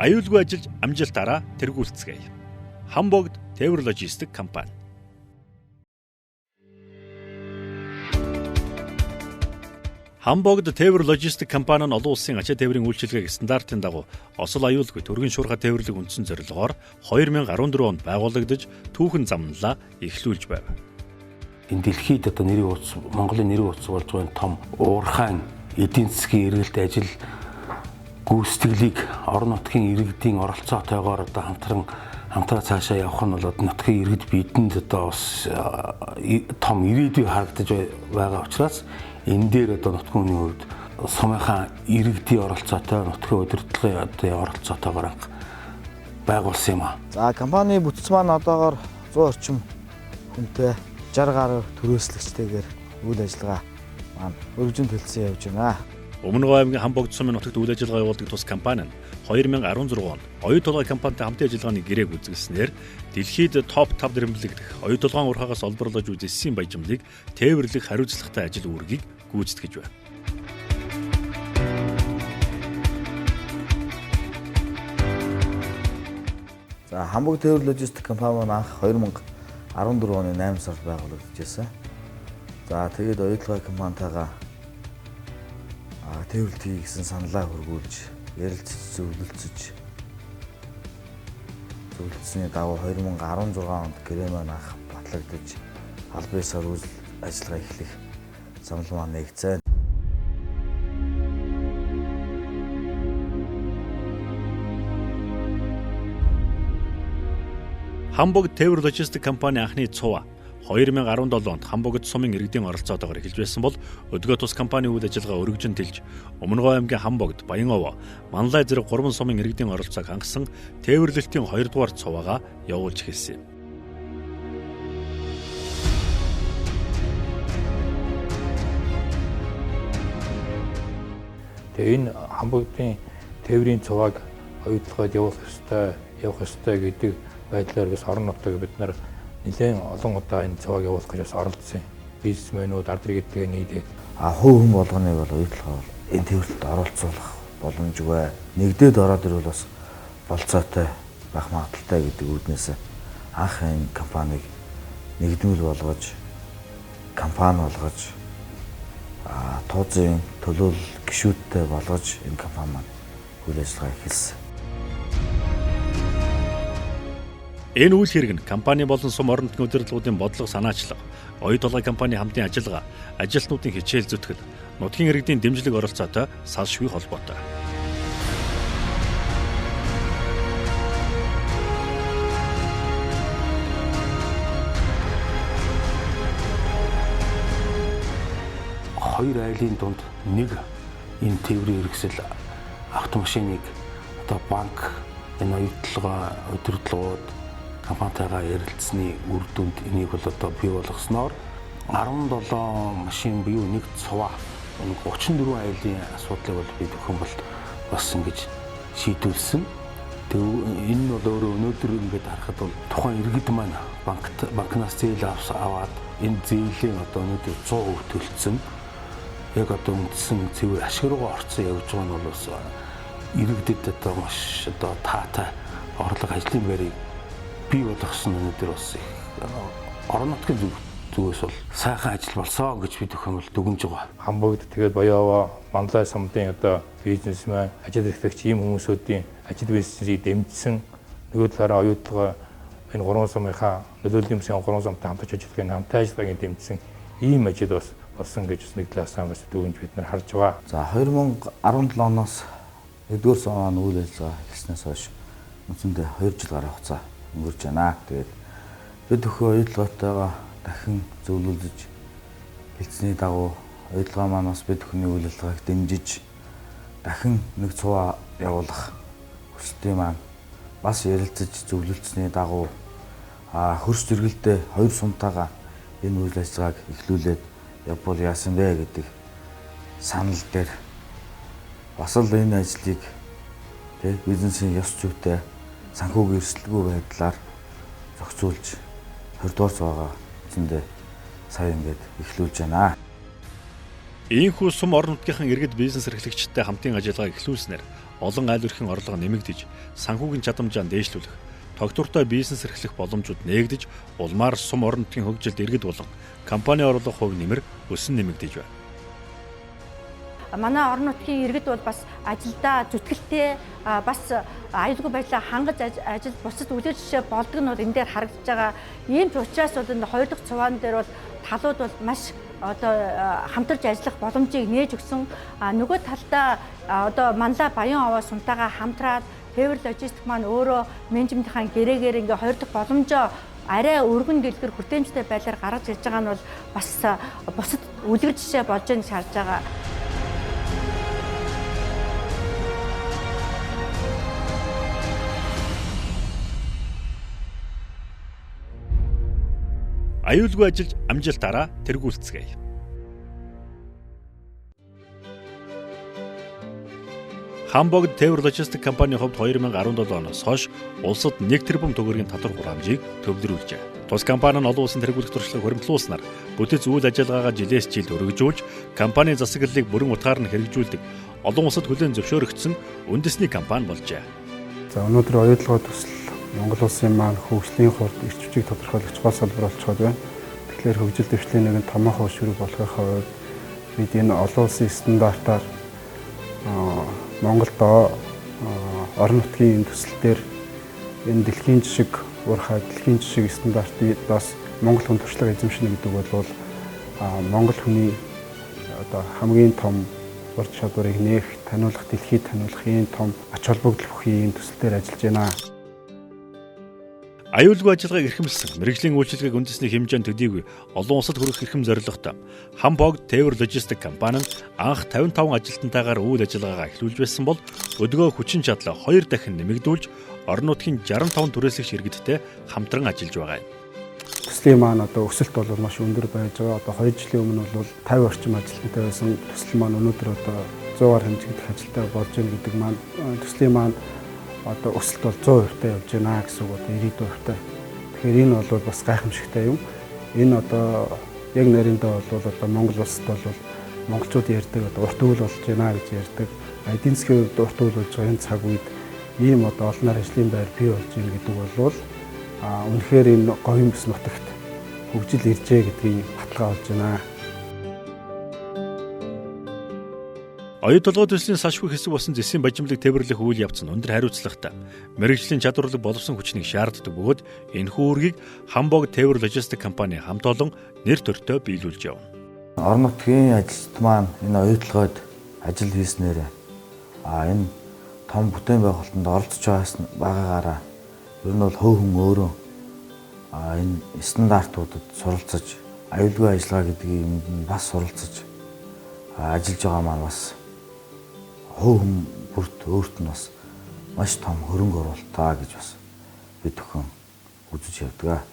Аюулгүй ажиллаж амжилтаараа тэргүүлцгээе. Ханбогд Тээвэр Ложистик компани. Ханбогд Тээвэр Ложистик компани нь олон улсын ачаа тээврийн үйлчилгээг стандартын дагуу осол аюулгүй төргийн шуурга тээвэрлэг үндсэн зорилгоор 2014 онд байгуулагдаж түүхэн замналаа эхлүүлж байв. Энэ дэлхийд одоо нэрийн утас, Монголын нэрийн утас болж байгаа том уурхайн эдийн засгийн эргэлт ажил гүйцэтгэлийг орон нутгийн иргэдийн оролцоотойгоор одоо хамтраа цаашаа явах нь бол нутгийн иргэд бидэнд одоо бас том ирээдүй харагдаж байгаа учраас энэ дээр одоо нутгийн хүний хувьд сумынхаа иргэдийн оролцоотой нутгийн удирдлагын одоо оролцоотойгоор байгуулсан юм аа. За компани бүтц маань одоогоор 100 орчим хүнтэй 60 гаруй төрөөслөгчтэйгээр үйл ажиллагаа маань өргөжин төлсөн явж байна. Өмнөд аймгийн Ханбогд сумын нутагт үйл ажиллагаа явуулдаг тус компани нь 2016 онд оюу толгой компанитай хамтын ажиллагааны гэрээг үзүүлснээр дэлхийд топ 5 дэрэмлэгдэх оюу толгойн урхаагаас олборлож үзсэн баяжмлыг тээвэрлэх хариуцлагатай ажил үүргийг гүйцэтгэж байна. За Ханбогд Тээвэр Ложистик компани маань анх 2014 оны 8 сард байгуулагдчихсан. За тэгээд оюу толгой компанитайгаа тээвэрлэлт хийсэн саналаа хөргүүлж, ярилцж зөвлөсний дагуу 2016 онд гэрээ маань анх батлагдаж, албан ёсоор үйл ажиллагаа эхлэх санал маань нэгцэн. Ханбогд Тээвэр Ложистик компани анхны цуваа 2017 онд Ханбогд сумын иргэдийн оролцоотойгоор эхэлж байсан бол өдгөө тус компани үйл ажиллагаа өргөжин тэлж Өмнөд аймгийн Ханбогд, Баянов, Манлай зэрэг 3 сумын иргэдийн оролцоог хангасан тээвэрлэлтийн 2 дугаар цуваагаа явуулж эхэлсэн юм. Тэгээ энэ Ханбогдын тээврийн цувааг оюутлогод явах ёстой гэдэг байдлаар бас орон нутгийг бид нар нэлээд олон удаа энэ цувааг явуулах гэж бас оролдсон. Бизнесмэнүүд, ард иргэдтэй нийлээд хувь хүн болгоныг бол оюутлогоо энэ тээвэрлэлд оролцуулах боломжгүй. Нэгдээд ороод ирвэл бас болцоотой байх магадaltaй гэдэг үүднээс анх энэ компанийг нэгдмэл болгож, компани болгож, тууцын төлөөлөл гишүүдтэй болгож энэ компани маань үйл ажиллагаа эхэлсэн. Энэ үйл хэрэг нь компани болон сум орон нутгийн удирдлагуудын бодлого санаачлага, оюу толгой компани хамтын ажиллагаа, ажилтнуудын хичээл зүтгэл, нутгийн иргэдийн дэмжлэг оролцоотой салшгүй холбоотой. Хоёр айлын дунд нэг энэ тээврийн хэрэгсэл автомашиныг одоо банк, энэ оюу толгой удирдлагууд компанитайгаа ярилцсны үр дүнд энийг бол одоо бий болгосноор 17 машин буюу нэг цуваа 34 айлын асуудлыг бол бид өхөн бол бас ингэж шийдүүлсэн. Тэгээ энэ нь бол өөрөө өнөөдөр ингээд харахад бол тухайн иргэд маань банкнаас зээл аваад энэ зээлийн одоо өнөөдөр 100% төлцсөн. Яг одоо үндсэн цэвэр ашиг руугаа орцсон явж байгаа нь бол бас иргэдэд одоо маш одоо таатай орлого ажлын байрыг бий болгосон өнөөдөр бас орон нутгийн зүгээс бол сайхан ажил болсон гэж бид өхөн бол дүгнж байгаа. Ханбогд тэгээд Баянов, Манлай сумын одоо бизнесмен, ажил эрхлэгч ийм хүмүүсүүдийн ажил бизнесийг дэмжсэн нөгөө талаараа оюутлага энэ 3 сумынхаа нөлөөллийн өмсгийн 3 сумтай хамтарч ажиллахын хамтын ажиллагааг дэмжсэн ийм ажил бас болсон гэж нэг талаасаа бас дүгнж бид нар харж байгаа. За 2017 оноос 1-р сум үйл ажиллагаа эхэлснээс хойш үндсэндээ 2 жил гаруй хугацаа өнгөрч байна. Тэгээд бид өхөө оюутгоотойгоо дахин зөвлөлдөж хэлцсэний дагуу оюутгаа маань бас бид өхний үйл ажиллагааг дэмжиж дахин нэг цуваа явуулах хүсэлтийн маань бас ярилцаж зөвлөлдсөний дагуу хөрс зэрэгэлдээ 2 сумтайгаа энэ үйл ажиллагааг эхлүүлээд явбал яасан бэ гэдэг санал дээр бас л энэ ажлыг бизнесийн ёс зүйтэй санхүүгийн эрсдэлгүй байдлаар зохицуулж 20 дугаар цугаага эцэндээ сая ингээд эхлүүлж байна. Ийхүү сум орон нутгийн иргэд бизнес эрхлэгчтэй хамтын ажиллагаа эхлүүлснээр олон айл өрхийн орлого нэмэгдэж, санхүүгийн чадамжаа дээшлүүлэх, тогтвортой бизнес эрхлэх боломжууд нээгдэж, улмаар сум орон нутгийн хөгжилд иргэд болон компани орлого хувь нэмэр өсөн нэмэгдэж байна. Манай орон нутгийн иргэд бол бас ажилдаа зүтгэлтэй бас аюулгүй байдлаа хангаж ажил бусад үйл жишээ болдог нь бол энэ дээр харагдаж байгаа. Ийм ч учраас бол энэ 2 дахь цувраан дээр бол талууд бол маш одоо хамтарч ажиллах боломжийг нээж өгсөн. Нөгөө талдаа одоо Манлай Баян овоо сумтайгаа хамтраад Тээвэр Ложистик маань өөрөө менежментийн гэрээгээр ингээ 2 дахь боломжоо арай өргөн дэлгэр хүртээмжтэй байдлаар гаргаж ирж байгаа нь бол бас бусад үлгэр жишээ болж байгаа гэж харж байгаа. Аюулгүй ажиллаж амжилтаараа тэргүүлцгээе. Ханбогд Тээвэр Ложистик компанийн хувьд 2017 оноос хойш улсад 1 тэрбум төгрөгийн татвар хураамжийг төвлөрүүлжээ. Тус компани нь олон улсын тэргүүлэх туршлагыг хуримтлуулснаар бүтэц үйл ажиллагаагаа жилээс жилд өргөжүүлж, компанийн засаглалыг бүрэн утгаар нь хэрэгжүүлдэг, олон улсад хүлээн зөвшөөрөгдсөн үндэсний компани болжээ. За өнөөдөр оюутлагын төсөл Монгол улсын маань хөгжлийн хурд эрч хүчийг тодорхойлох гол салбар болчиход байна. Тэгэхээр хөгжил дэвшлийн нэгэн томоохон шүрэг болохын хувьд бид энэ олон улсын стандартаар Монголд орон нутгийн төсөл дээр энэ дэлхийн жишг урхай дэлхийн жишг стандартаас Монгол хүн туршлага эзэмшнэ гэдэг бол Монгол хүний одоо хамгийн том ур чадварыг нээх, таниулах, дэлхийд таниулах ийм том ач холбогдол бүхий ийм төсөл дээр ажиллаж байна. Аюулгүй ажиллагааг эрхэмлсэн мэргэжлийн үйлчилгээг үндэсний хэмжээнд төдийгүй олон улсад хүрэх эрхэм зорилготой Ханбогд Тээвэр Ложистик компани нь анх 55 ажилтнтайгаар үйл ажиллагаагаа эхлүүлж байсан бол өдгөө хүчин чадлаа 2 дахин нэмэгдүүлж орон нутгийн 65 түрээслэгч иргэдтэй хамтран ажиллаж байгаа юм. Төслийн маань одоо өсөлт бол маш өндөр байж байгаа. Одоо 2 жилийн өмнө бол 50 орчим ажилтнтай байсан төсөл маань өнөөдөр одоо 100-аар хэмжигдэх ажилтай болж байна гэдэг маань төслийн маань одоо өсөлт бол 100% явж байна гэсэн үг одоо 90%. Тэгэхээр энэ бол бас гайхамшигтай юм. Энэ одоо яг нариндаа бол одоо Монгол улсад бол монголчууд ярьдаг одоо урт үйл болж байна гэж ярьдаг. Эдийн засгийн хувьд урт үйл болж байгаа энэ цаг үед ийм одоо олноор ажлын байр бий болж байна гэдэг бол үнэхээр энэ говийн бүс нутагт хөгжил иржээ гэдгийг баталгаа болж байна. Оюут толгой төслийн салшгүй хэсэг болсон зэсийн бажимлыг тээвэрлэх үйл явц нь өндөр хариуцлагатай. Мэргэжлийн чадварлаг боловсон хүчнийг шаарддаг бөгөөд энэхүү үүргийг Ханбогд Тээвэр Ложистик компани хамт олон нэр төртөө биелүүлж явна. Орон нутгийн ажилтнууд маань энэ оюутлагад ажил хийснээр энэ том бүтээн байгуулалтанд оролцож байгаагаараа ер нь бол хөв хүн өөрөө энэ стандартуудад суралцаж аюулгүй ажиллагаа гэдгийг юмд бас суралцаж ажиллаж байгаа маань бас хөв хүн бүрт өөрт нь бас маш том хөрөнгө оруулалтаа гэж бас бид өхөн үзэж явдаг.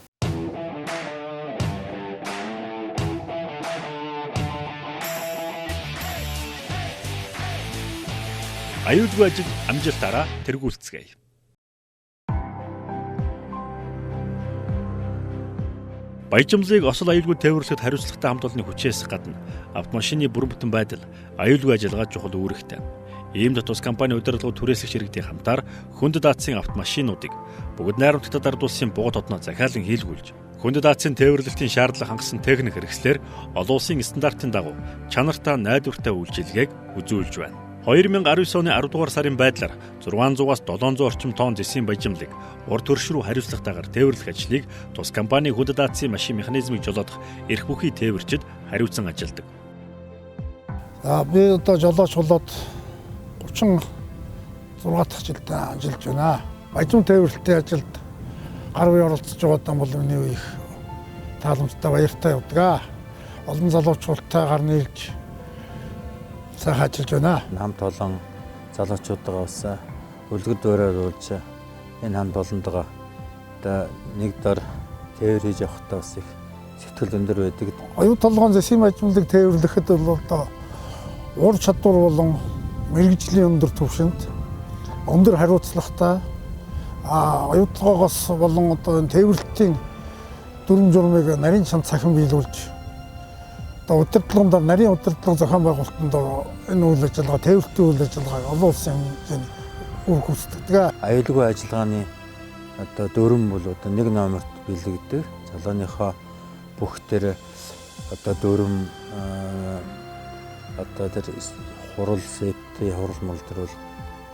Аюулгүй ажил амжилтаараа тэргүүлцгээе. Баяжмлыг осол аюулгүй тээвэрлэхэд хариуцлагатай хамт олонны хүчээс гадна автомашины бүрэн бүтэн байдал аюулгүй ажиллагаа чухал үүрэгтэй. Иймд тус компани удирдлагын түрээслэгч иргэдийн хамтаар хүнд даацын автомашинуудыг бүгд найрамдагтад ардуулсан бугад хотноо захиалан хийлгүүлж хүнд даацын тээвэрлэлтийн шаардлага хангасан техник хэрэгслэр олон улсын стандартын дагуу чанартай найдвартай үйлчилгээг үзүүлж байна. 2019 оны 10 дугаар сарын байдлаар 600-аас 700 орчим тонн зэсийн баяжмлыг урд төрш рүү хариуцлагатайгаар тээвэрлэх ажлыг тус компани хүнд даацын машин механизмыг жолоодох эрх бүхий тээвэрчид хариуцсан ажилладаг. Би одоо жолооч болоод 36 дахь жилдээ ажиллаж байна. Баяжм тээвэрлэлтийн ажилд гар буй оролцож байгаа бол миний их тааламжтай баяртай явдаг. Олон залуучуудтайгаар нийлж сайхан ажиллаж байна. Хамт олон залуучуудаа бас үлгэр дуурайар уулж энэ хамт олондоо одоо нэг дор тээвэр хийж явахдаа бас их сэтгэл өндөр байдаг. Оюут толгойн зэсийн баяжмлыг тээвэрлэхэд бол одоо ур чадвар болон мэргэжлийн өндөр түвшинд өндөр хариуцлагатай оюутлагаас болон одоо энэ тээвэрлэлтийн дүрм журмыг нарийн чанд цахим биелүүлж одоо удирдлагын нарийн удирдлага зохион байгуулалтанд энэ үйл ажиллагаа тээвэрлэлтийн үйл ажиллагааг олон улсын хэмжээнд үр гүйцэтгэдэг. Аюулгүй ажиллагааны одоо дүрм бол одоо 1 номерт бэлэгддэг. Залууныхоо бүх тэр одоо дүрм одоо тэр хурал сэтийн хурал мал төр бол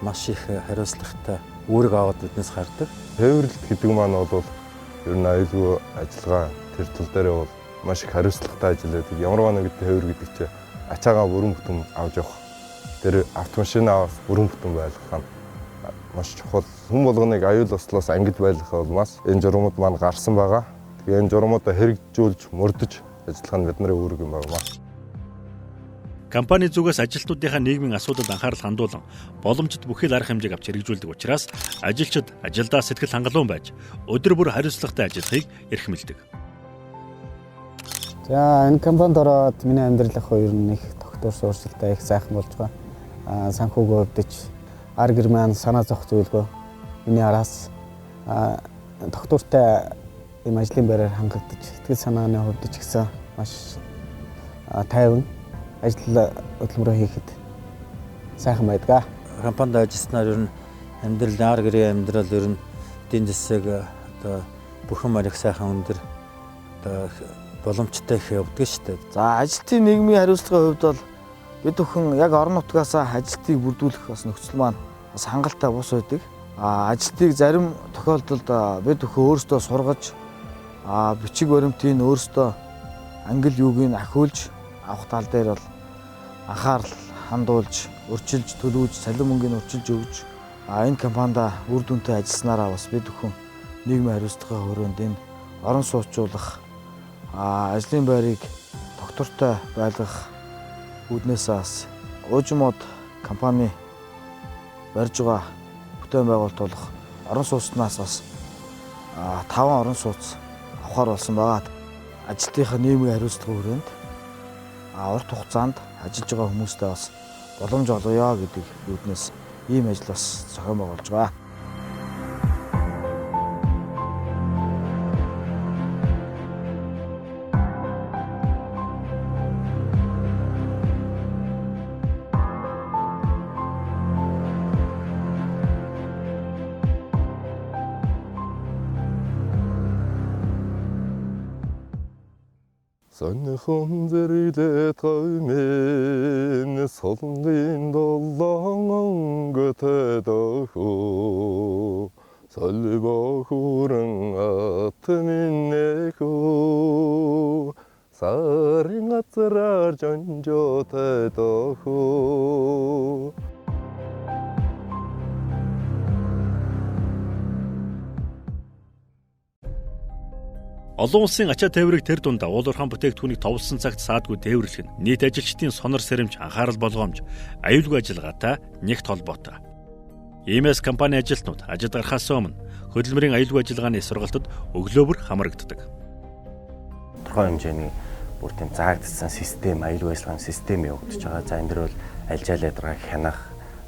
маш их хариуцлагатай үүрэг аваад биднээс хардаг. Тээвэрлэлт гэдэг маань бол ер нь аюулгүй ажиллагаа тэр тал дээр бол маш их хариуцлагатай ажил байдаг. Ямар нэг тээвэр гэдэг чинь ачаагаа бүрэн бүтэн авч явах. Тэр автомашинаа бүрэн бүтэн байлгах нь маш чухал. Хүн болгоныг аюул ослоос ангид байлгах улмаас энэ журмууд маань гарсан байгаа. Тэгээ энэ журмуудаа хэрэгжүүлж, мөрдөж ажиллах нь бидний үүрэг юм байна. Компани зүгээс ажилтнуудынхаа нийгмийн асуудалд анхаарал хандуулан боломжит бүхий л арга хэмжээг авч хэрэгжүүлдэг учраас ажилчид ажилдаа сэтгэл хангалуун байж өдөр бүр хариуцлагатай ажиллахыг эрхэмлдэг. За энэ компанид ороод миний амьдрал яг хоёр нэг тогтвор суурьшилтай их сайхан болж байгаа. Санхүүгөө өвдөж ар гэр маань санаа зовх зүйлгүй миний араас тогтвортой ийм ажлын байраар хангагдаж сэтгэл санааны хувьд ч гэсэн маш тайван ажил хөдөлмөрөө хийхэд сайхан байдаг. Компанид ажилласнаар ер нь амьдрал ар гэрийн амьдрал ер нь эдийн засаг одоо бүхэн марих сайхан өндөр одоо боломжтой их явдаг шүү дээ. За ажилтны нийгмийн хариуцлагын хувьд бол бид бүхэн яг орон нутгаас ажилтныг бүрдүүлэх бас нөхцөл маань бас хангалттай бус байдаг. Ажилтныг зарим тохиолдолд бид бүхэн өөрсдөө сургаж бичиг баримтыг өөрсдөө англи юуг нь ахиулж авах тал дээр бол анхаарал хандуулж, өрчилж, төлөвлөж, цалин мөнгөний өрчилж өгж энэ компанида үр дүнтэй ажилласнараа бас бид бүхэн нийгмийн хариуцлагын хүрээнд энэ орон сууцуулах ажлын байрыг тогтвортой байлгах үүднээс бас уужмод компани барьж байгаа бүтээн байгуулалт болох орон сууцнаас бас 5 орон сууц авахар болсон байгаа. Ажилтныхаа нийгмийн хариуцлагын хүрээнд урт хугацаанд ажиллаж байгаа хүмүүстээ бас боломж олгоё гэдэг үүднээс ийм ажил бас зохион байгуулж байгаа. Сонхон зэрлээд гомэн солонгийн долоон өнгөтэд охоо солбоо хүрэн атминэхөө сарын газраар жонжотэд охоо. Олон улсын ачаа тээврийг тэр дундаа уул уурхайн бүтээгдэхүүнийг товлсон цагт саадгүй тээвэрлэх нь нийт ажилчдын сонор сэрэмж, анхаарал болгоомж, аюулгүй ажиллагаатай нэгт холбоотой. Иймээс компани ажилтнууд ажид гарахаас өмнө хөдөлмөрийн аюулгүй ажиллагааны сургалтад өглөөбөр хамрагддаг. Тодорхой хэмжээний бүр тийм заагдсан систем, аюулгүй ажиллагааны систем явагдаж байгаа. За энэ дэр бол альжаал ядаргааг хянах,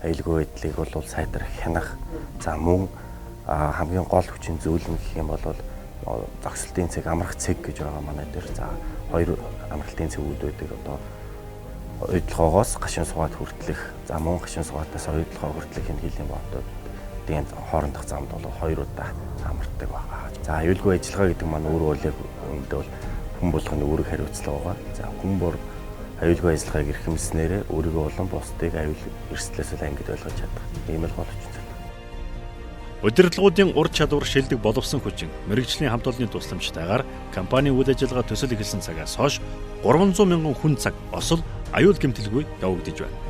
аюулгүй байдлыг бол сайдрах, хянах. За мөн хамгийн гол хүчин зүйл нь гэх юм бол зогсолтын цэг, амрах цэг гэж байгаа манай дээр. За хоёр амралтын цэгүүд байдаг. Одоо уйдлагоогоос гашин сугаад хүртэлх, за мөн гашин сугаатаас уйдлагоо хүртэлх энэ хилийн боотод тэгээд хоорондох замд бол 2 удаа амралтдаг байгаа. За аюулгүй ажиллагаа гэдэг маань өөрөө бол хүн болгоны үүрэг хариуцлага байгаа. За хүн бүр аюулгүй ажиллагааг эрхэмлснээрээ өөрийгөө болон бусдыг аюул эрсдлээс ангид ойлгож чадах. Ийм л гол хүчин. Удирдлагуудын ур чадвар шилдэг боловсон хүчин мэрэгжлийн хамт олонны тусламжтайгаар компани үйл ажиллагаа төсөл эхэлсэн цагаас хойш 300 мянган хүн цаг осол аюул гэмтэлгүй явагдаж байна.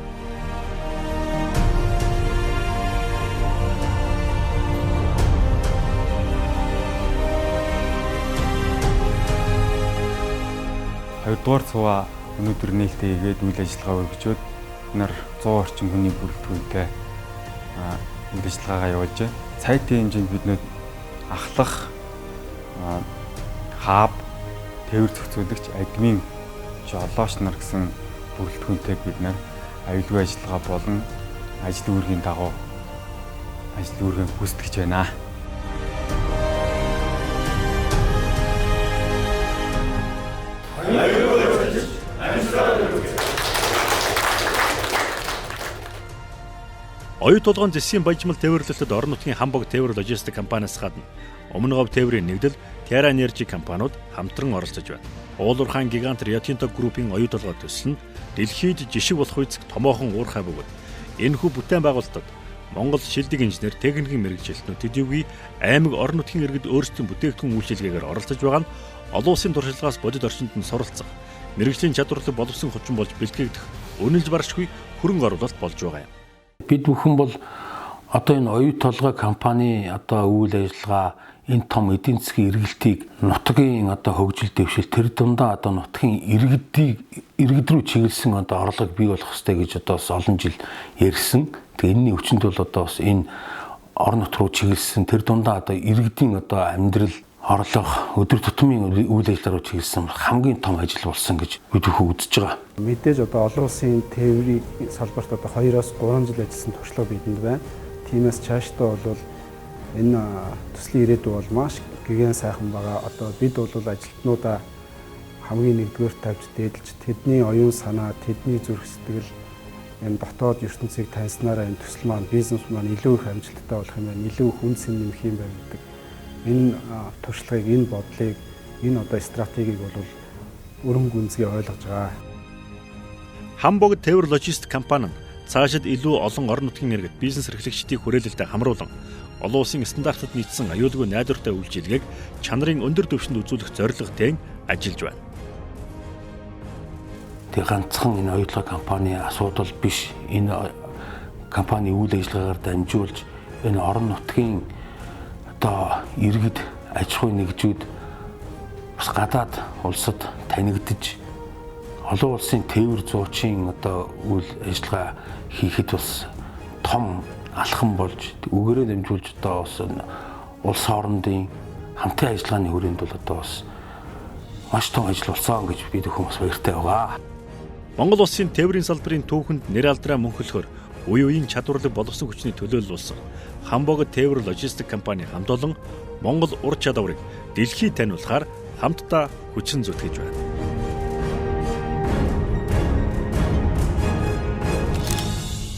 Хоёрдугаар цуваа өнөөдөр нээлттэй хийгээд үйл ажиллагаа өргөжөөд нар 100 орчим хүний бүрэлдэхүүнтэй үйл ажиллагаагаа явуулж байна. Сайтын хэмжээнд биднүүд ахлах, хааб, тээвэр зохицуулагч, админ, жолооч нар гэсэн бүрэлдэхүүнтэй бид нар аюулгүй ажиллагаа болон ажил үүргийн дагуу ажил үүргээ гүйцэтгэж байна. Оюу толгойн засгийн баяжмал тээвэрлэлтэд орон нутгийн Ханбогд Тээвэр Ложистик компаниас гадна Өмнө Говь тээврийн нэгдэл Terra Energy компаниуд хамтран оролцож байна. Уулуурхаан гигант Rio Tinto Group-ийн оюу толгой төсөл нь дэлхийд жишг болох үйцэг томоохон уурхай бөгөөд энэхүү бүтээн байгуулалтад Монгол шилдэг инженер, техникийн мэрэгжилтнүүд төдийгүй аймаг орон нутгийн иргэд өөрсдийн бүтээгдэхүүн үйлчилгээгээр оролцож байгаа нь олон улсын туршлагаас бодит орчинд нь суралцах, мэрэгжлийн чадварлаг боловсон хүчин болж бэлтгэгдэх үнэлж баршгүй хөрөнгө оруулалт болж байгаа юм. Бид бүхэн бол одоо энэ оюу толгой компани одоо үйл ажиллагаа энэ том эдийн засгийн эргэлтийг нутгийн одоо хөгжил дэвшил тэр дундаа одоо нутгийн иргэд рүү чиглэсэн одоо орлого бий болох хэрэгтэй гэж одоо бас олон жил ярьсан. Тэгээ энэний хүчинд бол одоо бас энэ орон нут руу чиглэсэн тэр дундаа одоо иргэдийн одоо амьдрал орлого өдөр тутмын үйл ажиллагаа руу чиглэсэн хамгийн том ажил болсон гэж бид бүхэн үзэж байгаа. Мэдээж одоо олон улсын тээврийн салбарт одоо 2-3 жил ажилласан туршлага бидэнд байна. Тиймээс цаашдаа бол энэ төслийн ирээдүй бол маш гэгэн сайхан байгаа. Одоо бид бол ажилтнуудаа хамгийн нэгдүгээр тавьж дээдлж тэдний оюун санаа, тэдний зүрх сэтгэл энэ дотоод ертөнцийг таньснараа энэ төсөл маань бизнес маань илүү их амжилттай болох юм байна. Илүү хүн сэн нэмэх юм байна гэдэг. Энэ туршлагыг, энэ бодлыг, энэ одоо стратегийг бол өрөм гүнзгий ойлгож байгаа. Ханбогд Тээвэр Ложистик компани нь цаашид илүү олон орон нутгийн иргэд бизнес эрхлэгчдийн хүрээлэлтэд хамруулан олон улсын стандартад нийцсэн аюулгүй найдвартай үйлчилгээг чанарын өндөр түвшинд үзүүлэх зорилготой ажиллаж байна. Тэг ганцхан энэ оюутлаг компани асуудал биш. Энэ компани үйл ажиллагаагаар дамжуулж энэ орон нутгийн одоо иргэд аж ахуй нэгжүүд бас гадаад улсад танигдж олон улсын тээвэр зуучийн одоо үйл ажиллагаа хийхэд бас том алхам болж үгээрээ дамжуулж одоо бас улс хоорондын хамтын ажиллагааны хүрээнд бол одоо бас маш том ажил болсон гэж бид бүхэн бас баяртай байгаа. Монгол улсын тээврийн салбарын түүхэнд нэр алдраа мөнхөлөхөр үе үеийн чадварлаг боловсон хүчний төлөөлөл болсон Ханбогд Тээвэр Ложистик компани хамт олон Монгол ур чадварыг дэлхийд таниулахаар хамтдаа хүчин зүтгэж байна.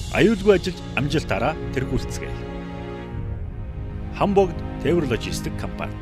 Аюулгүй ажиллаж амжилтаараа тэргүүлцгээе. Ханбогд Тээвэр Ложистик компани